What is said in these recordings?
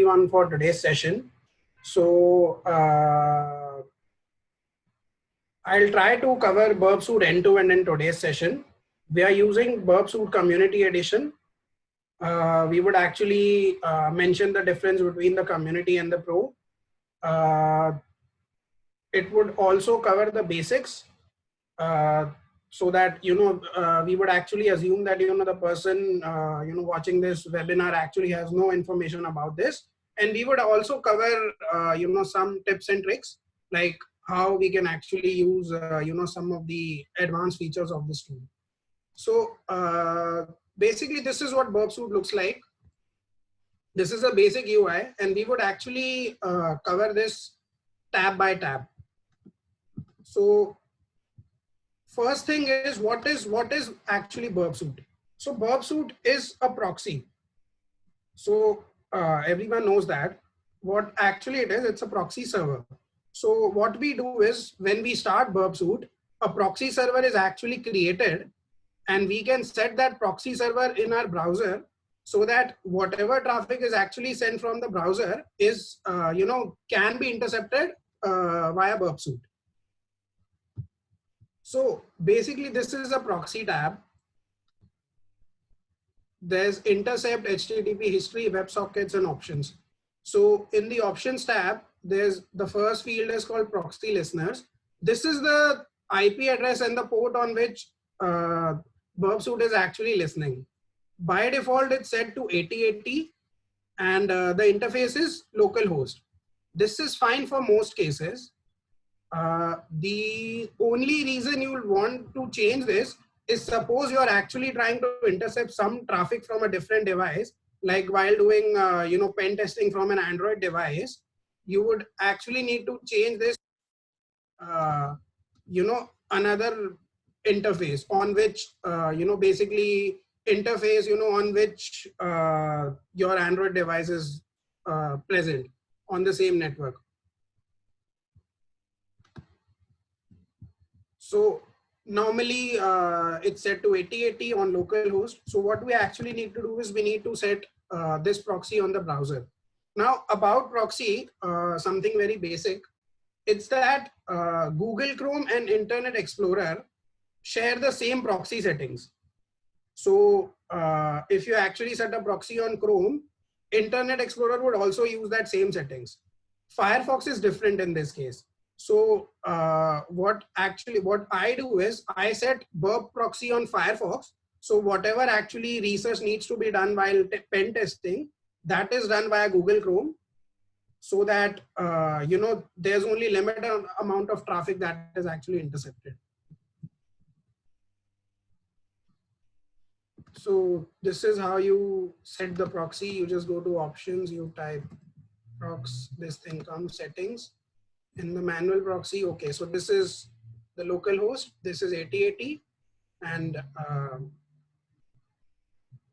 everyone for today's session. So I'll try to cover Burpsuite end-to-end in today's session. We are using Burpsuite Community Edition. We would actually mention the difference between the community and the pro. It would also cover the basics so that we would actually assume that the person watching this webinar actually has no information about this, and we would also cover some tips and tricks like how we can actually use some of the advanced features of this tool. So basically this is what Burpsuite looks like. This is a basic UI, and we would actually cover this tab by tab. So first thing is what is actually Burpsuite. So Burpsuite is a proxy. So everyone knows that. What actually it is, it's a proxy server. So what we do is when we start Burpsuite, a proxy server is actually created, and we can set that proxy server in our browser so that whatever traffic is actually sent from the browser is can be intercepted via Burpsuite. So basically this is a proxy tab. There's intercept, HTTP history, WebSockets, and options. So in the options tab, there's the first field is called proxy listeners. This is the IP address and the port on which Burpsuite is actually listening. By default, it's set to 8080, and the interface is localhost. This is fine for most cases. The only reason you will want to change this is suppose you are actually trying to intercept some traffic from a different device, like while doing pen testing from an Android device, you would actually need to change this another interface on which basically interface on which your Android device is present on the same network. So normally it's set to 8080 on localhost. So what we actually need to do is we need to set this proxy on the browser. Now about proxy, something very basic. It's that Google Chrome and Internet Explorer share the same proxy settings. So if you actually set a proxy on Chrome, Internet Explorer would also use that same settings. Firefox is different in this case. So what I do is I set Burp proxy on Firefox. So whatever actually research needs to be done while pen testing, that is done via Google Chrome, so that there's only limited amount of traffic that is actually intercepted. So this is how you set the proxy. You just go to options, you type prox, this thing comes settings. In the manual proxy, okay, so this is the local host, this is 8080, and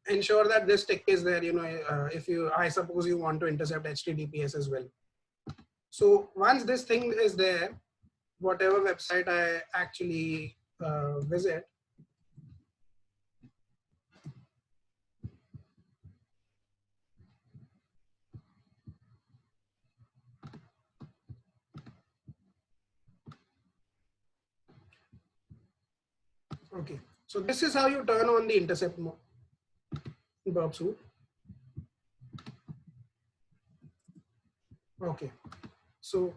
ensure that this tick is there, if I suppose you want to intercept HTTPS as well. So once this thing is there, whatever website I actually visit, okay, so this is how you turn on the intercept mode in Burpsuite. Okay, so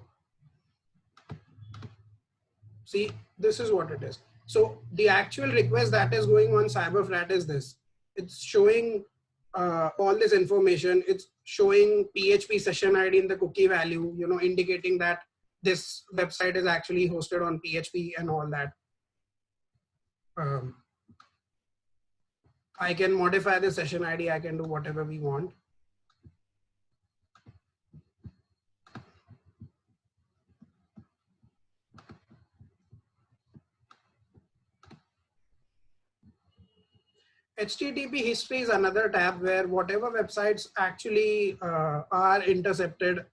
see, this is what it is. So the actual request that is going on Cyberfrat is this. It's showing all this information. It's showing PHP session ID in the cookie value, indicating that this website is actually hosted on PHP and all that. I can modify the session ID. I can do whatever we want. HTTP history is another tab where whatever websites actually are intercepted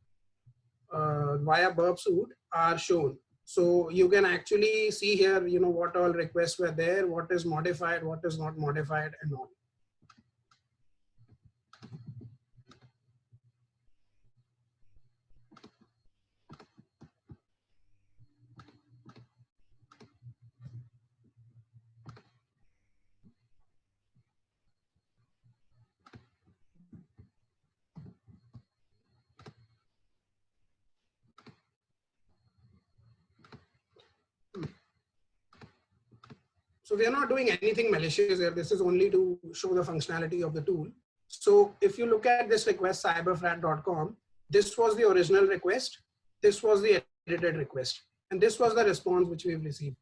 via Burpsuite are shown. So you can actually see here, what all requests were there, what is modified, what is not modified, and all. So we are not doing anything malicious here. This is only to show the functionality of the tool. So if you look at this request, cyberfrat.com, this was the original request. This was the edited request. And this was the response which we've received.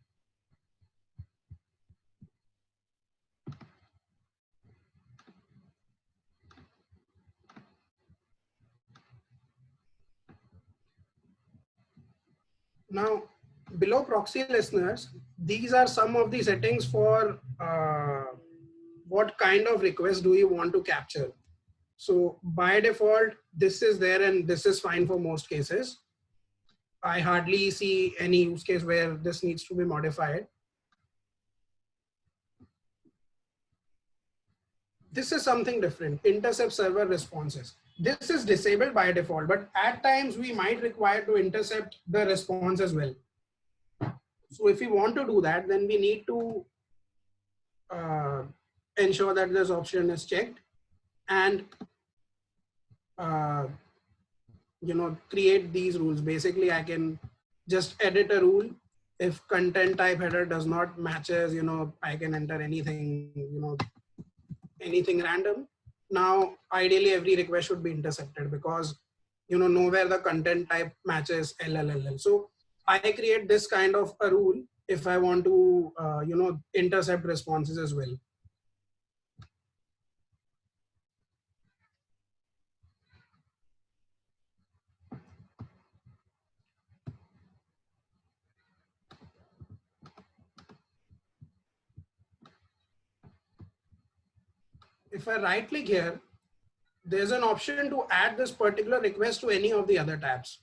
Now, below proxy listeners, these are some of the settings for what kind of request do you want to capture. So by default, this is there and this is fine for most cases. I hardly see any use case where this needs to be modified. This is something different, intercept server responses. This is disabled by default, but at times we might require to intercept the response as well. So if we want to do that, then we need to ensure that this option is checked and create these rules. Basically, I can just edit a rule. If content type header does not matches, I can enter anything, anything random. Now, ideally, every request should be intercepted because, nowhere the content type matches LLLL. So I create this kind of a rule if I want to, intercept responses as well. If I right click here, there's an option to add this particular request to any of the other tabs.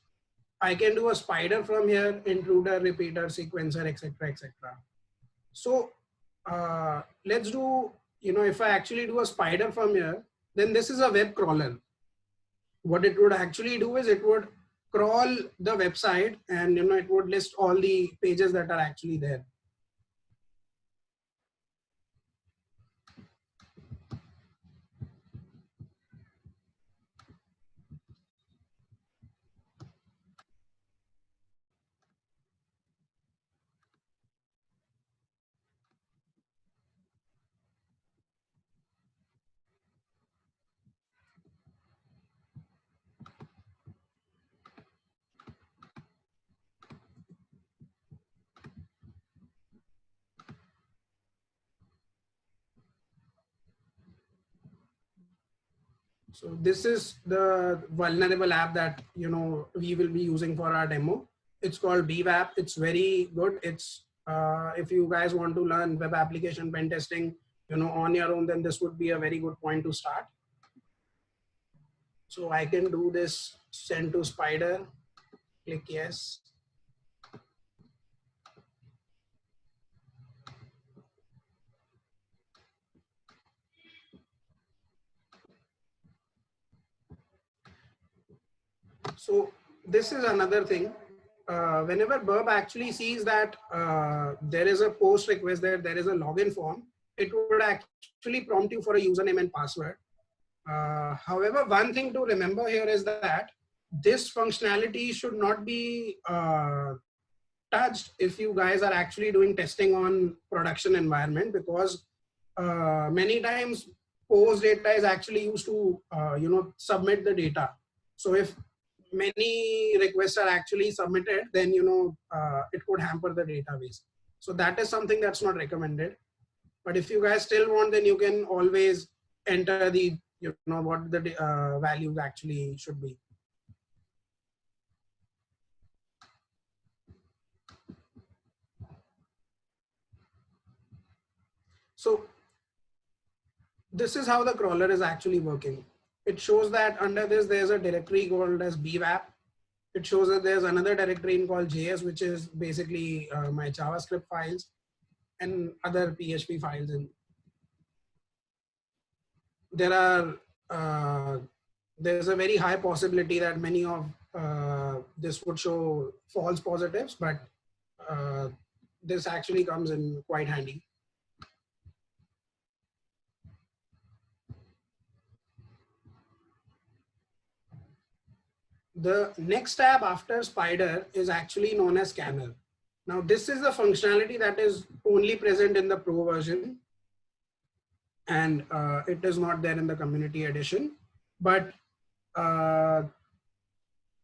I can do a spider from here, intruder, repeater, sequencer, etc., etc. So let's do, if I actually do a spider from here, then this is a web crawler. What it would actually do is it would crawl the website and, it would list all the pages that are actually there. So this is the vulnerable app that, we will be using for our demo. It's called BWAP. It's very good. It's if you guys want to learn web application pen testing, on your own, then this would be a very good point to start. So I can do this send to spider, click yes. So this is another thing. Whenever Burp actually sees that there is a post request there is a login form, it would actually prompt you for a username and password. However, one thing to remember here is that this functionality should not be touched if you guys are actually doing testing on production environment, because many times post data is actually used to submit the data. So if many requests are actually submitted, then it could hamper the database. So that is something that's not recommended. But if you guys still want, then you can always enter the what the values actually should be. So this is how the crawler is actually working. It shows that under this there's a directory called as BWAP. It shows that there's another directory called JS, which is basically my JavaScript files and other PHP files. And there are there's a very high possibility that many of this would show false positives, but this actually comes in quite handy. The next tab after spider is actually known as scanner. Now this is the functionality that is only present in the pro version, and it is not there in the community edition. But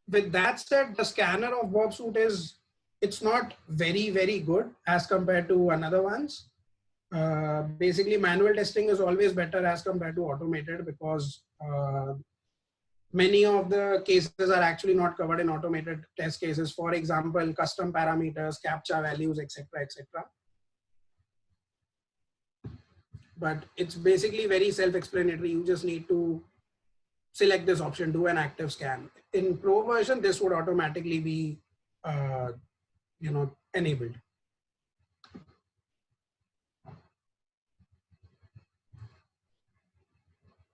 with that said, the scanner of Bob Suit it's not very good as compared to another ones. Basically, manual testing is always better as compared to automated, because many of the cases are actually not covered in automated test cases. For example, custom parameters, captcha values, etc., etc. But it's basically very self-explanatory. You just need to select this option, do an active scan. In pro version, this would automatically be enabled.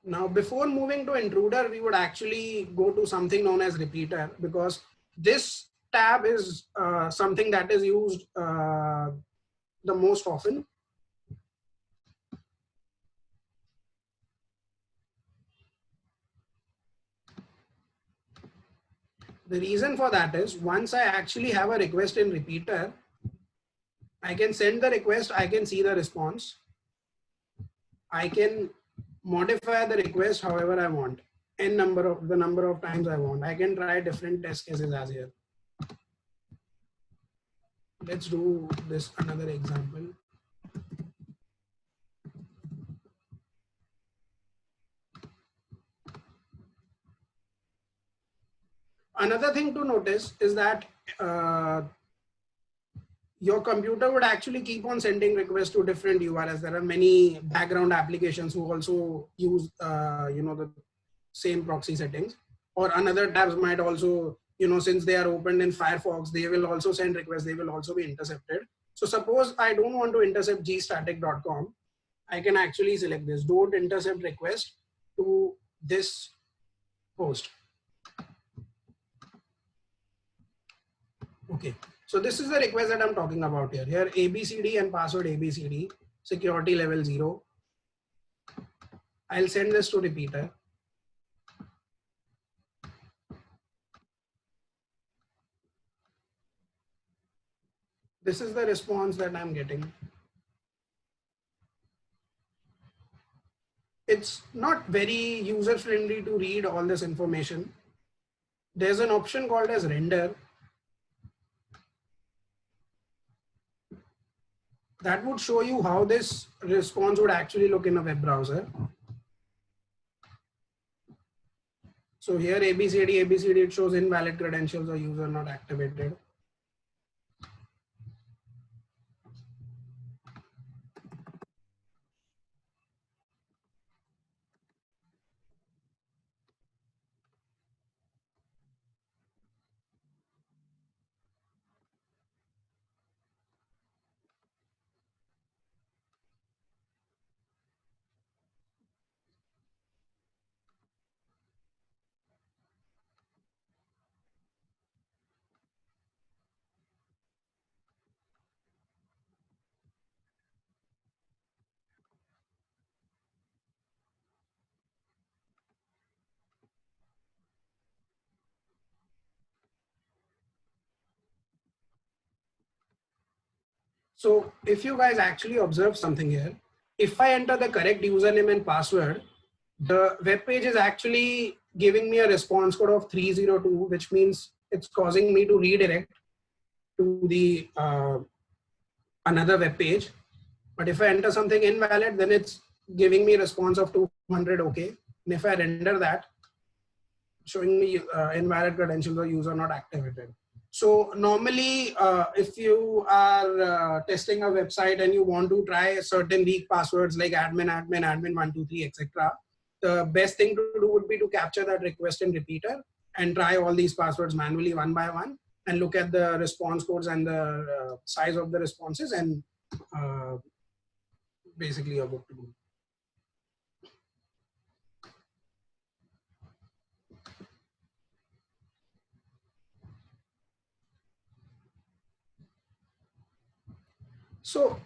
Now, before moving to intruder, we would actually go to something known as repeater, because this tab is something that is used the most often. The reason for that is, once I actually have a request in repeater, I can send the request, I can see the response. I can modify the request however I want, the number of times I want. I can try different test cases as here. Let's do this another example. Another thing to notice is that your computer would actually keep on sending requests to different URLs. There are many background applications who also use the same proxy settings, or another tabs might also, since they are opened in Firefox, they will also send requests, they will also be intercepted. So suppose I don't want to intercept gstatic.com, I can actually select this, don't intercept request to this host. Okay, so this is the request that I'm talking about here. Here ABCD and password ABCD, security level 0. I'll send this to repeater. This is the response that I'm getting. It's not very user friendly to read all this information. There's an option called as render that would show you how this response would actually look in a web browser. So here ABCD, it shows invalid credentials or user not activated. So if you guys actually observe something here, if I enter the correct username and password, the web page is actually giving me a response code of 302, which means it's causing me to redirect to the another web page. But if I enter something invalid, then it's giving me a response of 200 okay. And if I render that, showing me invalid credentials or user not activated. So normally, if you are testing a website and you want to try certain weak passwords like admin 123, etc., the best thing to do would be to capture that request in repeater and try all these passwords manually one by one and look at the response codes and the size of the responses, and basically you're good to go. So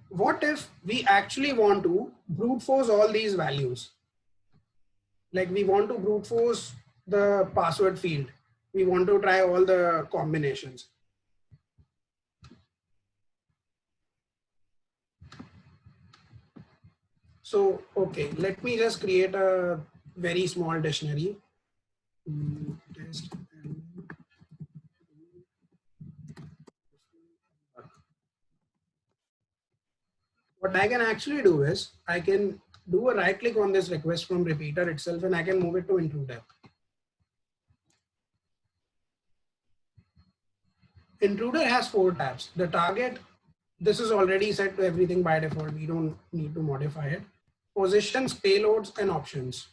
what if we actually want to brute force all these values? Like we want to brute force the password field. We want to try all the combinations. So, okay, let me just create a very small dictionary. Test. What I can actually do is I can do a right click on this request from repeater itself and I can move it to intruder. Intruder has 4 tabs. The target, this is already set to everything by default. We don't need to modify it. Positions, payloads, and options.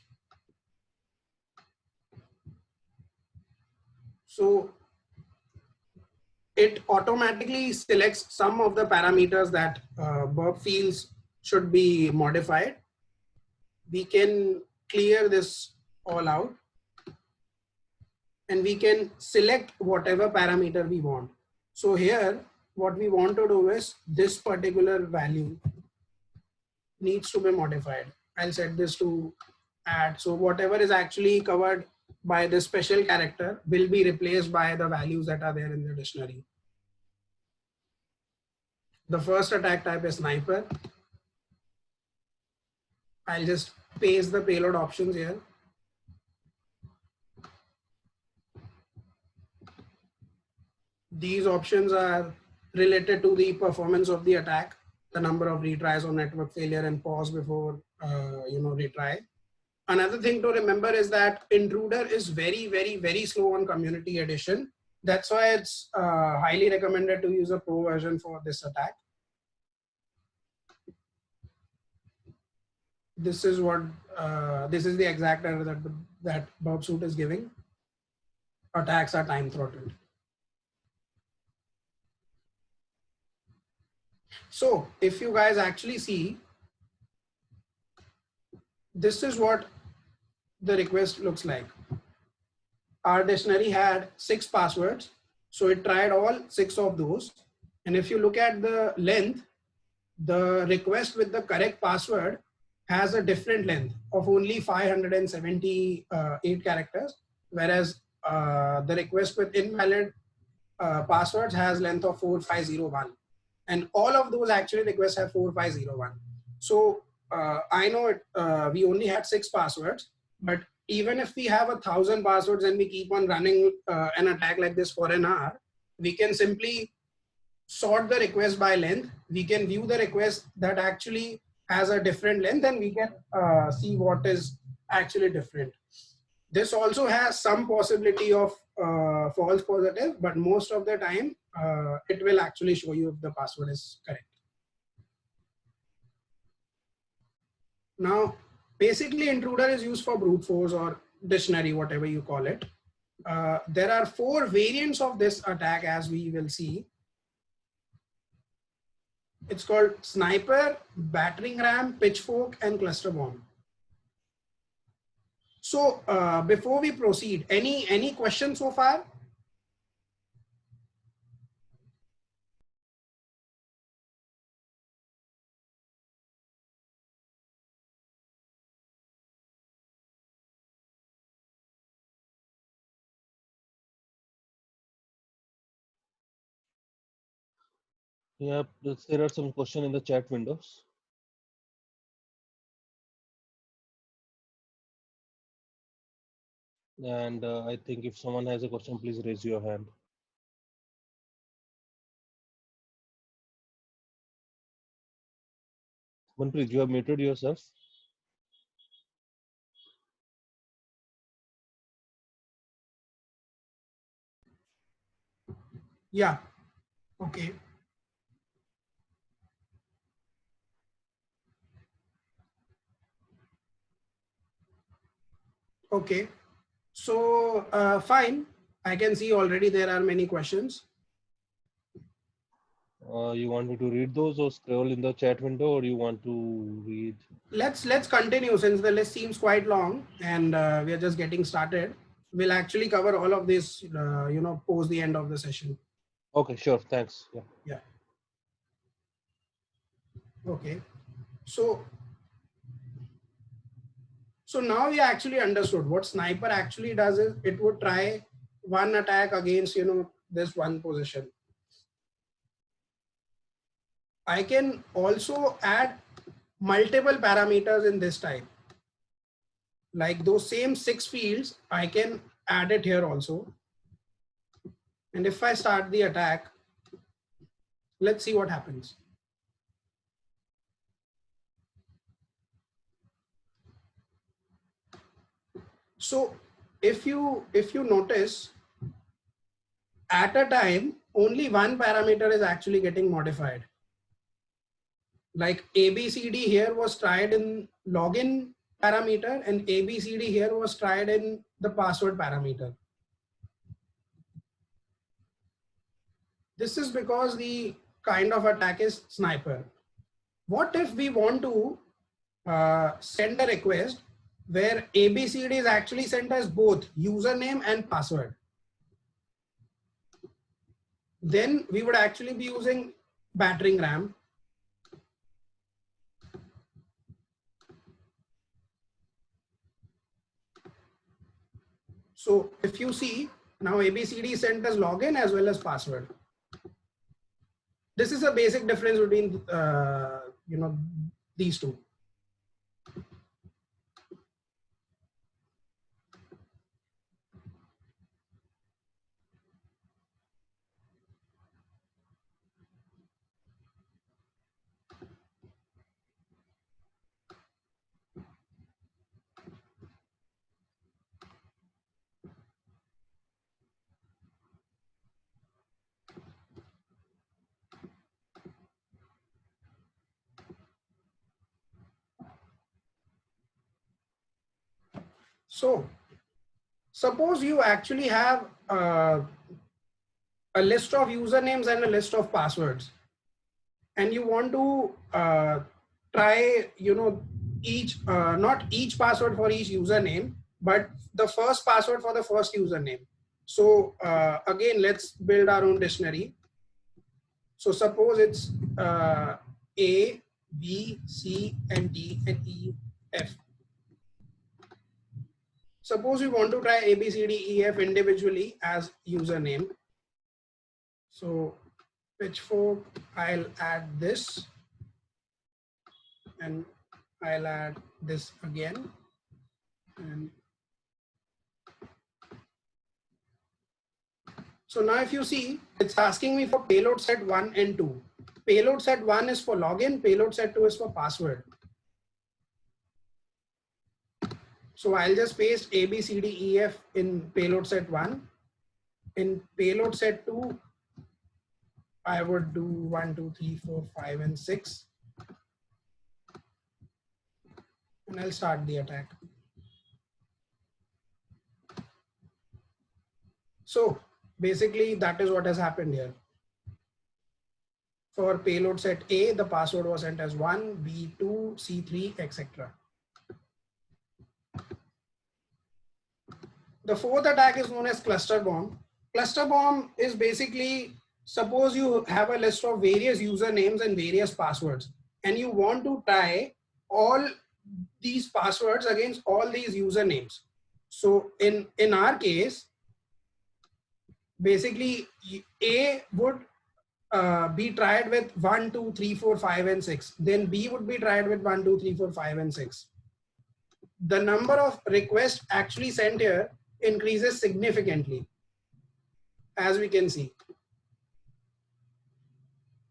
So it automatically selects some of the parameters that Burp feels should be modified. We can clear this all out and we can select whatever parameter we want. So here, what we want to do is this particular value needs to be modified. I'll set this to add. So whatever is actually covered by this special character will be replaced by the values that are there in the dictionary. The first attack type is sniper. I'll just paste the payload options here. These options are related to the performance of the attack, the number of retries or network failure, and pause before retry. Another thing to remember is that intruder is very, very, very slow on community edition. That's why it's highly recommended to use a pro version for this attack. This is what this is the exact error that Burp Suite is giving. Attacks are time throttled. So if you guys actually see, this is what the request looks like. Our dictionary had 6 passwords. So it tried all 6 of those. And if you look at the length, the request with the correct password has a different length of only 578 characters, whereas the request with invalid passwords has length of 4501. And all of those actually requests have 4501. So I know it, we only had 6 passwords, but even if we have 1,000 passwords and we keep on running an attack like this for an hour, we can simply sort the request by length. We can view the request that actually has a different length and we can see what is actually different. This also has some possibility of false positive, but most of the time it will actually show you if the password is correct. Now, basically intruder is used for brute force or dictionary, whatever you call it. There are 4 variants of this attack, as we will see. It's called sniper, battering ram, pitchfork, and cluster bomb. So before we proceed, any questions so far? Yeah, there are some questions in the chat windows. And I think if someone has a question, please raise your hand. Manpreet, you have muted yourself. Yeah. Okay. Okay. So fine. I can see already there are many questions. You want me to read those or scroll in the chat window, or you want to read? Let's continue since the list seems quite long and we are just getting started. We'll actually cover all of this, post the end of the session. Okay, sure. Thanks. Yeah. Yeah. Okay. So now we actually understood what sniper actually does is it would try one attack against, this one position. I can also add multiple parameters in this type. Like those same 6 fields, I can add it here also. And if I start the attack, let's see what happens. So if you notice, at a time, only one parameter is actually getting modified. Like ABCD here was tried in login parameter, and ABCD here was tried in the password parameter. This is because the kind of attack is sniper. What if we want to send a request where ABCD is actually sent as both username and password? Then we would actually be using battering ram. So if you see, now ABCD is sent as login as well as password. This is a basic difference between these two. So suppose you actually have a list of usernames and a list of passwords, and you want to try, each not each password for each username, but the first password for the first username. So again, let's build our own dictionary. So suppose it's A, B, C, and D, and E, F. Suppose we want to try A, B, C, D, E, F individually as username. So pitchfork, I'll add this, and I'll add this again. And so now if you see, it's asking me for payload set 1 and 2. Payload set 1 is for login, payload set 2 is for password. So I'll just paste A, B, C, D, E, F in payload set 1. In payload set 2, I would do 1, 2, 3, 4, 5, and 6. And I'll start the attack. So basically that is what has happened here. For payload set A, the password was sent as 1, B, 2, C, 3, etc. The fourth attack is known as cluster bomb. Cluster bomb is basically, suppose you have a list of various usernames and various passwords, and you want to tie all these passwords against all these usernames. So in our case, basically A would be tried with 1, 2, 3, 4, 5, and 6. Then B would be tried with 1, 2, 3, 4, 5, and 6. The number of requests actually sent here increases significantly, as we can see.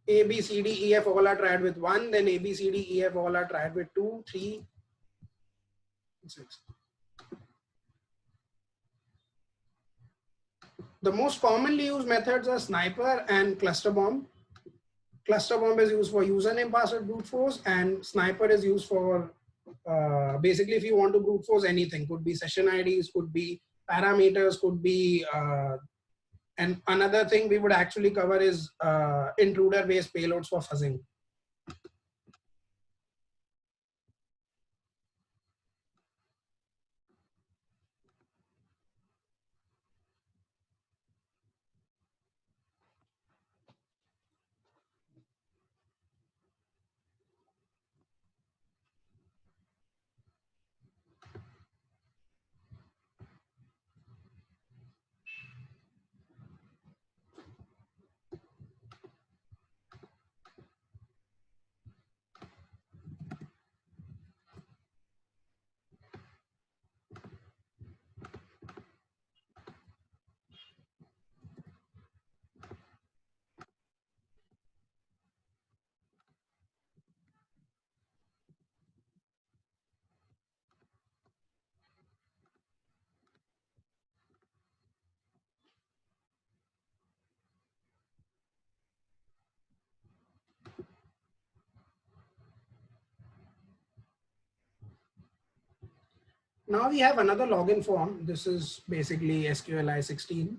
A, B, C, D, E, F all are tried with 1, then A, B, C, D, E, F all are tried with 2, 3, 6. The most commonly used methods are sniper and cluster bomb. Cluster bomb is used for username password brute force, and sniper is used for basically if you want to brute force anything, could be session IDs, could be parameters, could be and another thing we would actually cover is intruder based payloads for fuzzing. Now we have another login form. This is basically SQLi 16.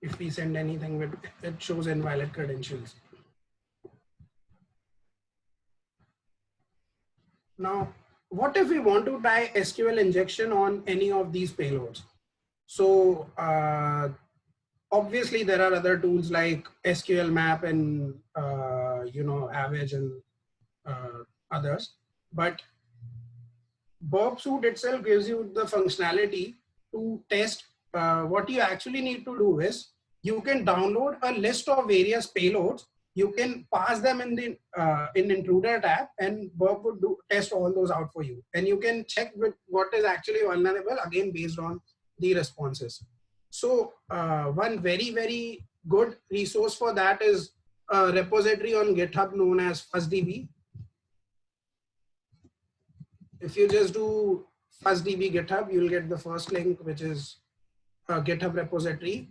If we send anything with it shows invalid credentials. Now, what if we want to try SQL injection on any of these payloads? So obviously there are other tools like SQL map and Average and others, but Burp Suite itself gives you the functionality to test. What you actually need to do is you can download a list of various payloads. You can pass them in the in Intruder tab, and Burp would test all those out for you. And you can check with what is actually vulnerable again based on the responses. So one very good resource for that is a repository on GitHub known as FuzzDB. If you just do FuzzDB GitHub, you'll get the first link, which is a GitHub repository.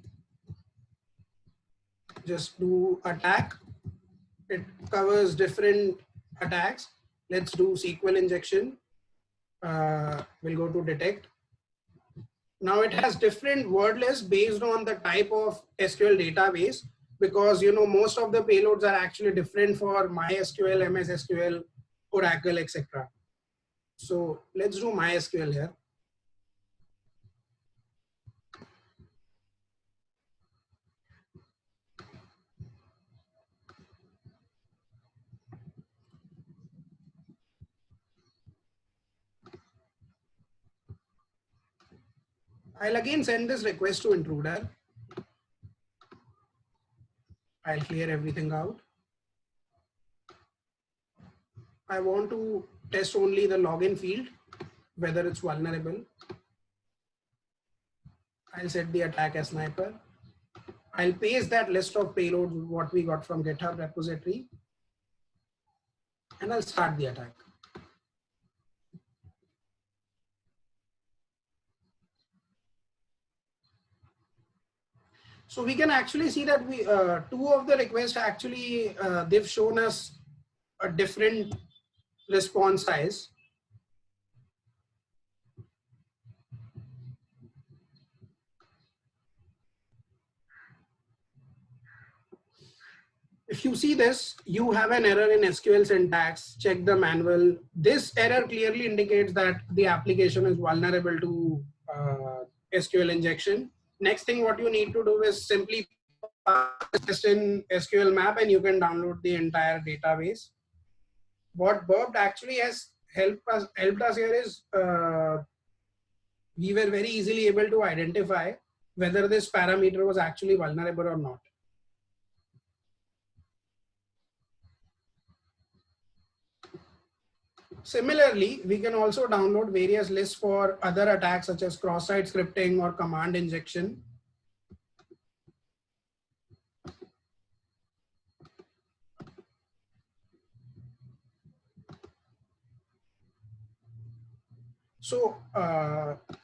Just do attack. It covers different attacks. Let's do SQL injection. We'll go to detect. Now it has different word lists based on the type of SQL database, because most of the payloads are actually different for MySQL, MS SQL, Oracle, etc. So let's do MySQL here. I'll again send this request to Intruder. I'll clear everything out. I want to test only the login field, whether it's vulnerable. I'll set the attack as sniper. I'll paste that list of payloads, what we got from GitHub repository, and I'll start the attack. So we can actually see that we two of the requests actually they've shown us a different response size. If you see this, you have an error in SQL syntax, check the manual. This error clearly indicates that the application is vulnerable to SQL injection. Next thing what you need to do is simply test in SQL map and you can download the entire database. What Burp actually has helped us here is we were very easily able to identify whether this parameter was actually vulnerable or not. Similarly, we can also download various lists for other attacks such as cross-site scripting or command injection. So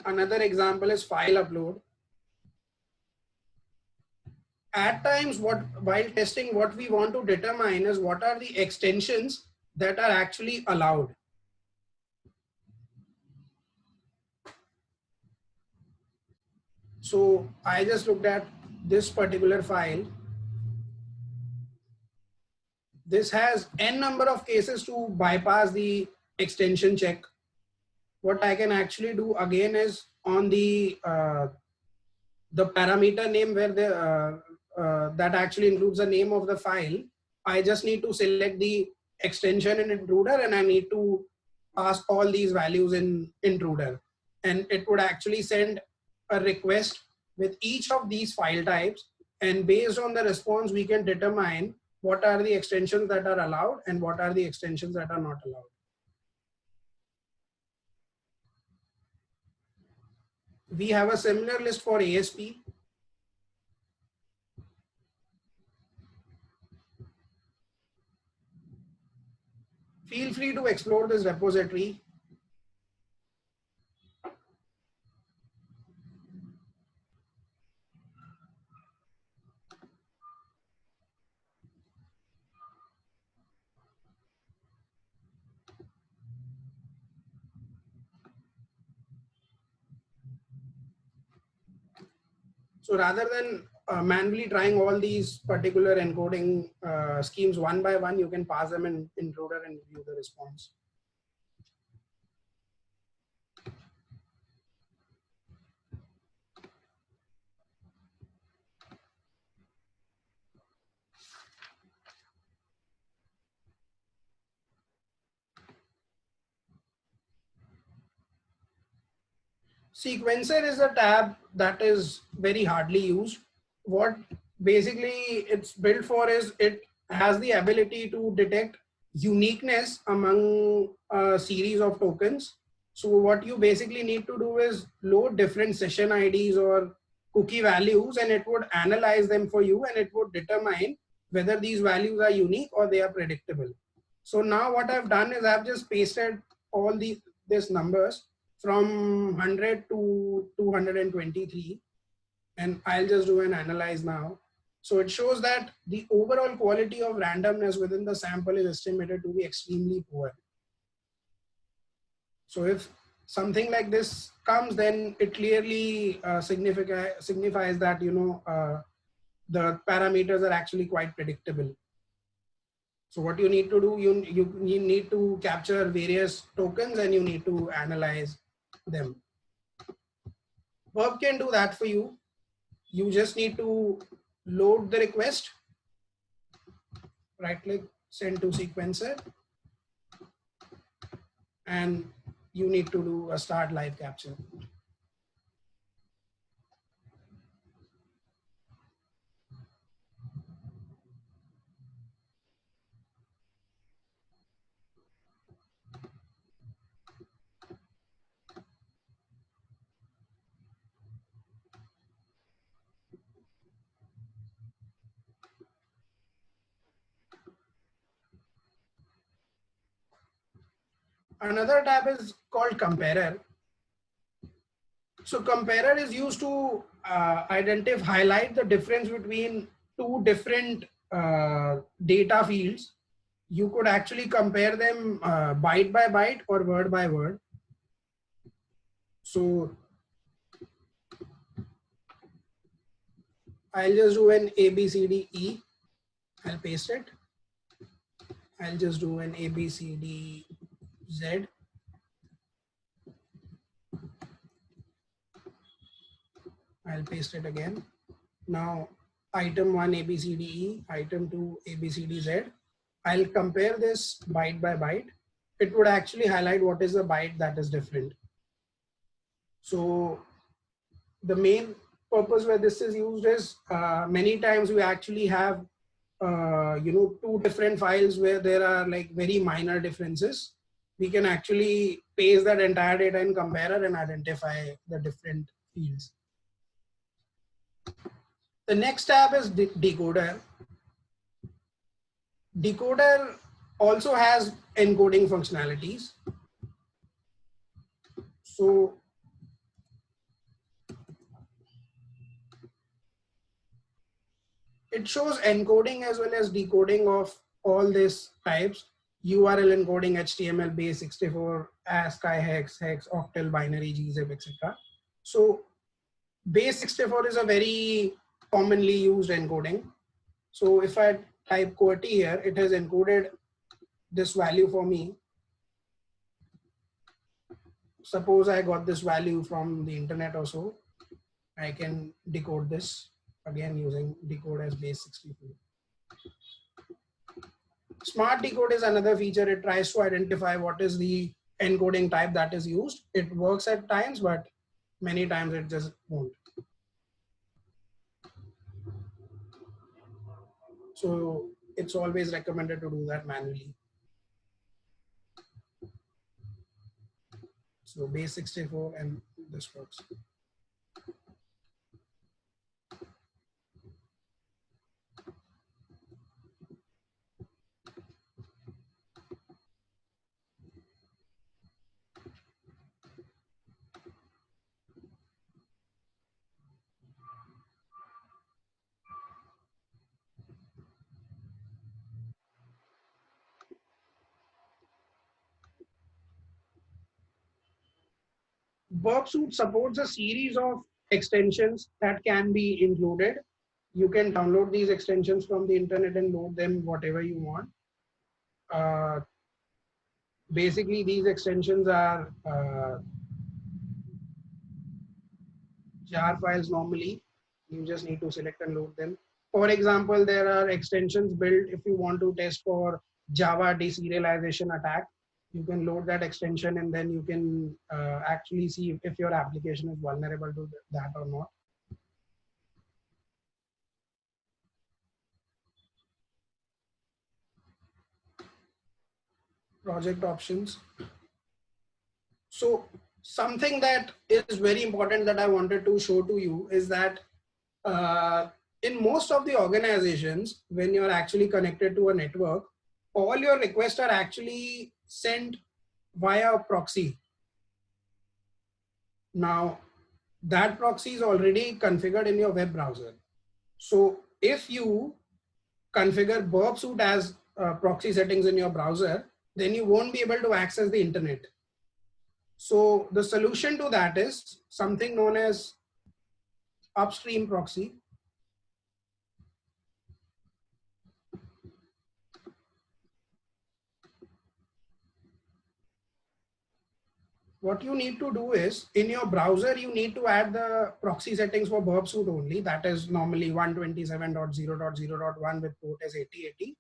another example is file upload. At times, while testing, what we want to determine is what are the extensions that are actually allowed. So I just looked at this particular file. This has n number of cases to bypass the extension check. What I can actually do again is on the parameter name where that actually includes the name of the file. I just need to select the extension in Intruder and I need to pass all these values in Intruder, and it would actually send a request with each of these file types, and based on the response we can determine what are the extensions that are allowed and what are the extensions that are not allowed. We have a similar list for ASP. Feel free to explore this repository. So rather than manually trying all these particular encoding schemes one by one, you can pass them in intruder and view the response. Sequencer is a tab that is very hardly used. What basically it's built for is it has the ability to detect uniqueness among a series of tokens. So what you basically need to do is load different session IDs or cookie values, and it would analyze them for you, and it would determine whether these values are unique or they are predictable. So now what I've done is I've just pasted all these numbers from 100 to 223, and I'll just do an analyze now. So it shows that the overall quality of randomness within the sample is estimated to be extremely poor. So if something like this comes, then it clearly signifies that the parameters are actually quite predictable. So what you need to do, you need to capture various tokens and you need to analyze them. Verb can do that for you. You just need to load the request, right click, send to sequencer, and you need to do a start live capture. Another tab is called comparer. So comparer is used to highlight the difference between two different data fields. You could actually compare them byte by byte or word by word. So I'll just do an ABCDE. I'll paste it. I'll just do an ABCDZ. I'll paste it again. Now item 1 ABCDE, item 2 ABCDZ. I'll compare this byte by byte. It would actually highlight what is the byte that is different. So the main purpose where this is used is many times we actually have two different files where there are like very minor differences. We can actually paste that entire data in comparer and identify the different fields. The next tab is decoder. Decoder also has encoding functionalities. So it shows encoding as well as decoding of all these types: URL encoding, HTML, base64, ASCII, hex, octal, binary, gzip, etc. So base64 is a very commonly used encoding. So if I type QWERTY here, it has encoded this value for me. Suppose I got this value from the internet or so, I can decode this again using decode as base64. Smart decode is another feature. It tries to identify what is the encoding type that is used. It works at times, but many times it just won't. So it's always recommended to do that manually. So base64 and this works. Burp Suite supports a series of extensions that can be included. You can download these extensions from the internet and load them whatever you want. Basically, these extensions are jar files normally. You just need to select and load them. For example, there are extensions built if you want to test for Java deserialization attack. You can load that extension and then you can actually see if your application is vulnerable to that or not. Project options. So something that is very important that I wanted to show to you is that in most of the organizations, when you're actually connected to a network, all your requests are actually sent via a proxy. Now, that proxy is already configured in your web browser. So if you configure Burp Suite as proxy settings in your browser, then you won't be able to access the internet. So the solution to that is something known as upstream proxy. What you need to do is in your browser, you need to add the proxy settings for Burp Suite only. That is normally 127.0.0.1 with port as 8080.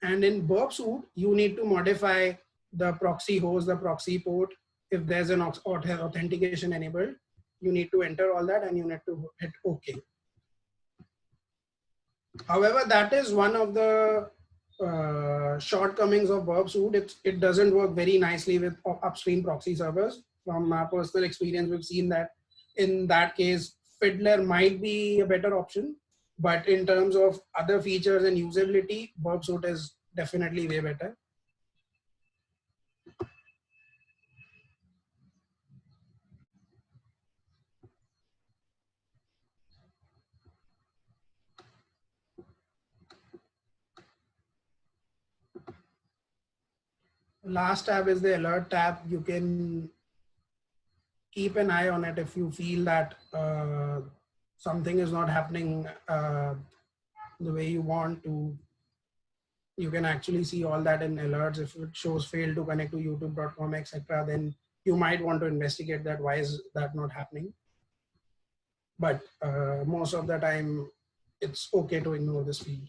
And in Burp Suite, you need to modify the proxy host, the proxy port. If there's an authentication enabled, you need to enter all that and you need to hit OK. However, that is one of the shortcomings of Burp Suite. It doesn't work very nicely with upstream proxy servers. From our personal experience, we've seen that in that case, Fiddler might be a better option, but in terms of other features and usability, Burp Suite is definitely way better. Last tab is the alert tab. You can keep an eye on it if you feel that something is not happening the way you want to. You can actually see all that in alerts. If it shows fail to connect to youtube.com, etc., then you might want to investigate that. Why is that not happening? But most of the time, it's okay to ignore this field.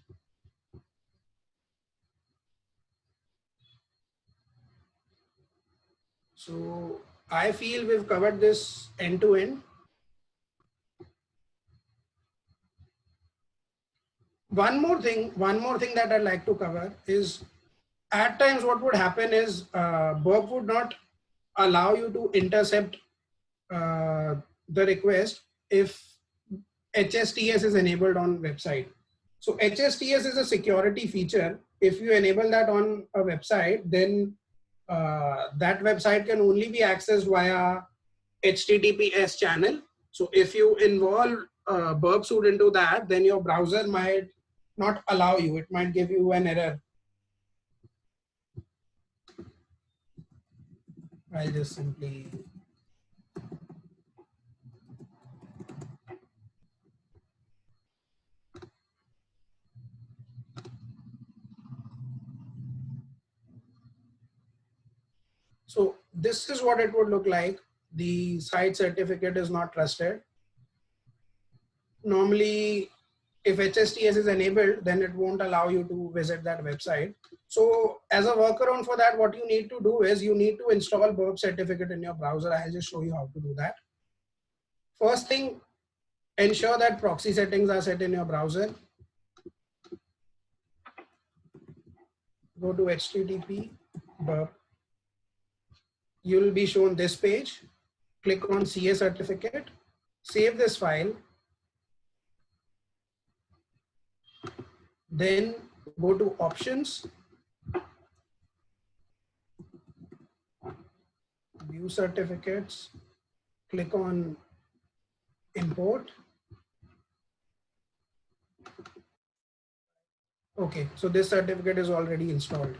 So I feel we've covered this end to end. One more thing that I'd like to cover is at times what would happen is Burp would not allow you to intercept the request if HSTS is enabled on website. So HSTS is a security feature. If you enable that on a website, then that website can only be accessed via HTTPS channel. So if you involve Burp Suite into that, then your browser might not allow you. It might give you an error. I'll just simply so this is what it would look like. The site certificate is not trusted. Normally, if HSTS is enabled, then it won't allow you to visit that website. So as a workaround for that, what you need to do is you need to install Burp certificate in your browser. I'll just show you how to do that. First thing, ensure that proxy settings are set in your browser. Go to HTTP Burp. You will be shown this page. Click on CA certificate. Save this file. Then go to options, view certificates, click on import. Okay, so this certificate is already installed.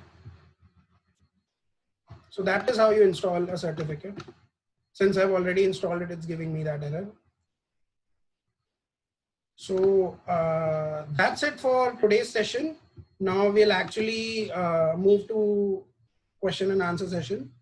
So that is how you install a certificate. Since I've already installed it, it's giving me that error. So that's it for today's session. Now we'll actually move to question and answer session.